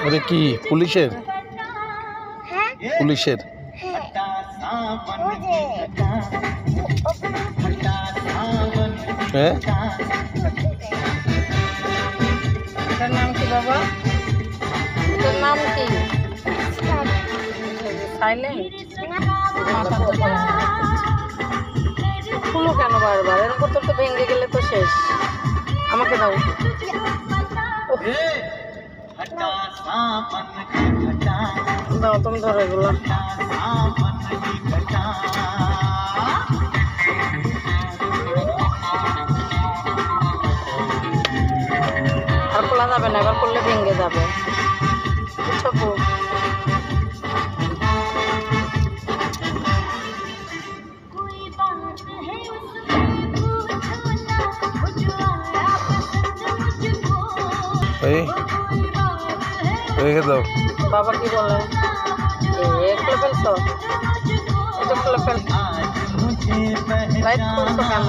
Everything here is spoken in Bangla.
ওরে কি পুলিশের? পুলিশের হ্যাঁ। এটার নাম কি বাবা? এটার নাম কি? সাইলেন্ট। খুলো কেন বারবার? এরকম করতে তো ভেঙে গেলে তো শেষ। আমাকে দাও। দাও তুমি ধরো এগুলো। আর খোলা যাবে না, এবার করলে ভেঙে যাবে। বুঝছো বউ? রেখে দাও। বাবা কি বলে? খুলে ফেলছো? এটা খুলে ফেল। লাইট খুলছো কেন?